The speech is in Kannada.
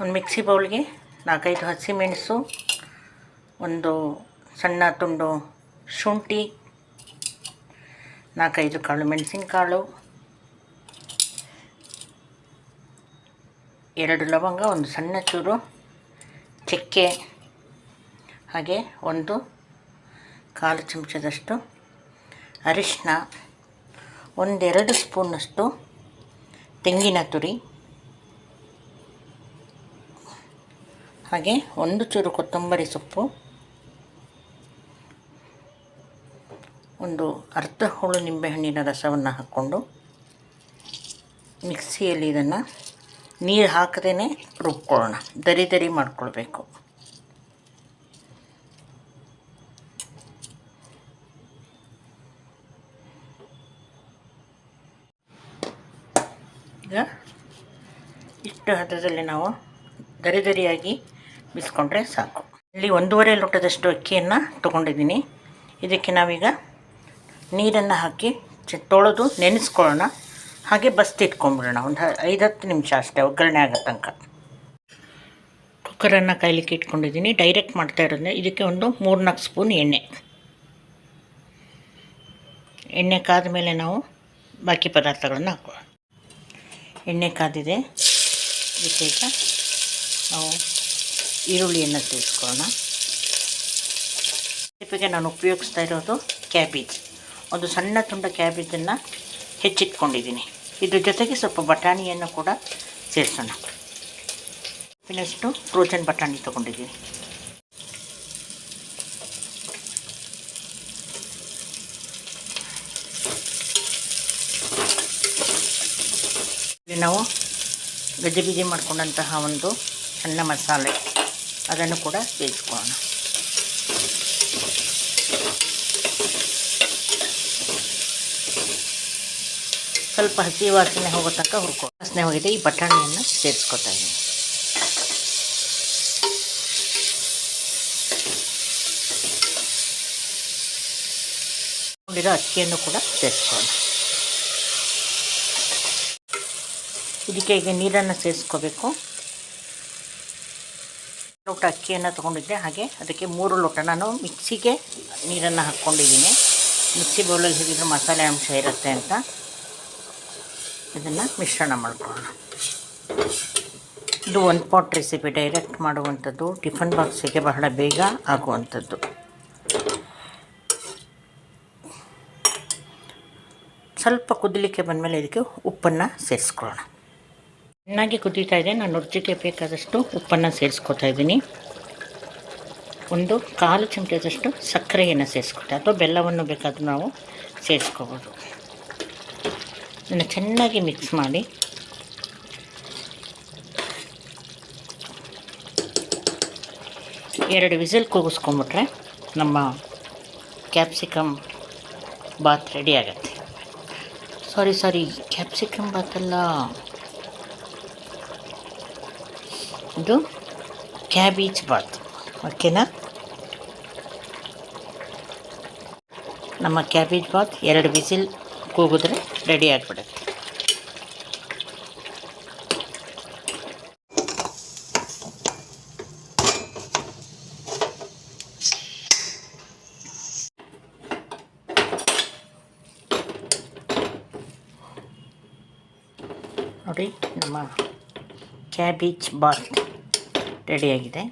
ಒಂದು ಮಿಕ್ಸಿ ಬೌಲ್ಗೆ 4-5 ಹಸಿಮೆಣಸು, ಒಂದು ಸಣ್ಣ ತುಂಡು ಶುಂಠಿ, 4-5 ಕಾಳು ಮೆಣಸಿನಕಾಳು, 2 ಲವಂಗ, ಒಂದು ಸಣ್ಣ ಚೂರು ಚಕ್ಕೆ, ಹಾಗೆ 1 ಕಾಲು ಚಮಚದಷ್ಟು ಅರಿಶಿನ, 1-2 ಸ್ಪೂನಷ್ಟು ತೆಂಗಿನ ತುರಿ, ಹಾಗೆ 1 ಚೂರು ಕೊತ್ತಂಬರಿ ಸೊಪ್ಪು, ಒಂದು ಅರ್ಧ ಹೋಳು ನಿಂಬೆಹಣ್ಣಿನ ರಸವನ್ನು ಹಾಕ್ಕೊಂಡು ಮಿಕ್ಸಿಯಲ್ಲಿ ಇದನ್ನು ನೀರು ಹಾಕದೇ ರುಬ್ಕೊಳ್ಳೋಣ. ದರಿ ಮಾಡಿಕೊಳ್ಬೇಕು. ಈಗ ಇಷ್ಟು ಹದದಲ್ಲಿ ನಾವು ದರಿಯಾಗಿ ಬಿಸ್ಕೊಂಡ್ರೆ ಸಾಕು. ಇಲ್ಲಿ 1.5 ಲೋಟದಷ್ಟು ಅಕ್ಕಿಯನ್ನು ತೊಗೊಂಡಿದ್ದೀನಿ. ಇದಕ್ಕೆ ನಾವೀಗ ನೀರನ್ನು ಹಾಕಿ ತೊಳೆದು ನೆನೆಸ್ಕೊಳ್ಳೋಣ. ಹಾಗೆ ಬಸ್ತಿಟ್ಕೊಂಡ್ಬಿಡೋಣ. ಒಂದು 5-10 ನಿಮಿಷ ಅಷ್ಟೇ, ಒಗ್ಗರಣೆ ಆಗೋ ತನಕ. ಕುಕ್ಕರನ್ನು ಕಾಯ್ಲಿಕ್ಕೆ ಇಟ್ಕೊಂಡಿದ್ದೀನಿ. ಡೈರೆಕ್ಟ್ ಮಾಡ್ತಾ ಇರೋದ್ರಿಂದ ಇದಕ್ಕೆ ಒಂದು 3-4 ಸ್ಪೂನ್ ಎಣ್ಣೆ ಕಾದ ಮೇಲೆ ನಾವು ಬಾಕಿ ಪದಾರ್ಥಗಳನ್ನು ಹಾಕೋಣ. ಎಣ್ಣೆ ಕಾದಿದೆ. ಇದಕ್ಕೆ ಈಗ ನಾವು ಈರುಳ್ಳಿಯನ್ನು ಸೇರಿಸ್ಕೊಳ್ಳೋಣ. ರೆಸಿಪಿಗೆ ನಾನು ಉಪಯೋಗಿಸ್ತಾ ಇರೋದು ಕ್ಯಾಬೇಜ್. ಒಂದು ಸಣ್ಣ ತುಂಡ ಕ್ಯಾಬೇಜನ್ನು ಹೆಚ್ಚಿಟ್ಕೊಂಡಿದ್ದೀನಿ. ಇದ್ರ ಜೊತೆಗೆ ಸ್ವಲ್ಪ ಬಟಾಣಿಯನ್ನು ಕೂಡ ಸೇರಿಸೋಣ. ಇನ್ನಷ್ಟು ಫ್ರೋಜನ್ ಬಟಾಣಿ ತೊಗೊಂಡಿದ್ದೀನಿ. ಇಲ್ಲಿ ನಾವು ಗಜ್ಜೆ ಮಾಡಿಕೊಂಡಂತಹ ಒಂದು ಸಣ್ಣ ಮಸಾಲೆ, ಅದನ್ನು ಕೂಡ ಸೇರಿಸ್ಕೊಳ್ಳೋಣ. ಸ್ವಲ್ಪ ಹಸಿ ವಾಸನೆ ಹೋಗೋ ತನಕ ಹುರ್ಕೊಳ್ಳೋ. ವಾಸನೆ ಹೋಗಿದೆ. ಈ ಬಟಾಣಿಯನ್ನು ಸೇರಿಸ್ಕೊತಾ ಇದ್ದೀನಿ. ಕೊಂಡಿರೋ ಅಕ್ಕಿಯನ್ನು ಕೂಡ ಸೇರಿಸ್ಕೊಳ್ಳೋಣ. ಇದಕ್ಕೆ ಈಗ ನೀರನ್ನು ಸೇರಿಸ್ಕೋಬೇಕು. ಲೋಟ ಅಕ್ಕಿಯನ್ನು ತೊಗೊಂಡಿದ್ದೆ. ಹಾಗೆ ಅದಕ್ಕೆ 3 ಲೋಟ ನಾನು ಮಿಕ್ಸಿಗೆ ನೀರನ್ನು ಹಾಕ್ಕೊಂಡಿದ್ದೀನಿ. ಮಿಕ್ಸಿ ಬೌಲಲ್ಲಿ ಹಿಡಿದ್ರೆ ಮಸಾಲೆ ಅಂಶ ಇರುತ್ತೆ ಅಂತ ಇದನ್ನು ಮಿಶ್ರಣ ಮಾಡ್ಕೊಳ್ಳೋಣ. ಇದು 1 ಪಾಟ್ ರೆಸಿಪಿ. ಡೈರೆಕ್ಟ್ ಮಾಡುವಂಥದ್ದು, ಟಿಫನ್ ಬಾಕ್ಸಿಗೆ ಬಹಳ ಬೇಗ ಆಗುವಂಥದ್ದು. ಸ್ವಲ್ಪ ಕುದಿಲಿಕ್ಕೆ ಬಂದಮೇಲೆ ಇದಕ್ಕೆ ಉಪ್ಪನ್ನು ಸೇರಿಸ್ಕೊಳ್ಳೋಣ. ಚೆನ್ನಾಗಿ ಕುದೀತಾ ಇದೆ. ನಾನು ರುಚಿಗೆ ಬೇಕಾದಷ್ಟು ಉಪ್ಪನ್ನು ಸೇರಿಸ್ಕೊತಾ ಇದ್ದೀನಿ. 1/4 ಚಮಚದಷ್ಟು ಸಕ್ಕರೆಯನ್ನು ಸೇರಿಸ್ಕೊತಾ, ಅಥವಾ ಬೆಲ್ಲವನ್ನು ಬೇಕಾದರೂ ನಾವು ಸೇರಿಸ್ಕೋಬೋದು. ಇದನ್ನು ಚೆನ್ನಾಗಿ ಮಿಕ್ಸ್ ಮಾಡಿ ಎರಡು ವಿಸಿಲ್ ಕೂಗಿಸ್ಕೊಂಬಿಟ್ರೆ ನಮ್ಮ ಕ್ಯಾಪ್ಸಿಕಮ್ ಬಾತ್ ರೆಡಿ ಆಗುತ್ತೆ. ಸಾರಿ ಕ್ಯಾಪ್ಸಿಕಮ್ ಬಾತ್ ಅಲ್ಲ, ಇದು ಕ್ಯಾಬೇಜ್ ಬಾತ್. ಓಕೆನಾ? ನಮ್ಮ ಕ್ಯಾಬೇಜ್ ಬಾತ್ 2 ವಿಸಿಲ್ ಕೂಗಿದ್ರೆ ರೆಡಿ ಆಗಿಬಿಡುತ್ತೆ. ನೋಡಿ, ನಮ್ಮ ಕ್ಯಾಬೇಜ್ ಬಾತ್ ರೆಡಿಯಾಗಿದೆ.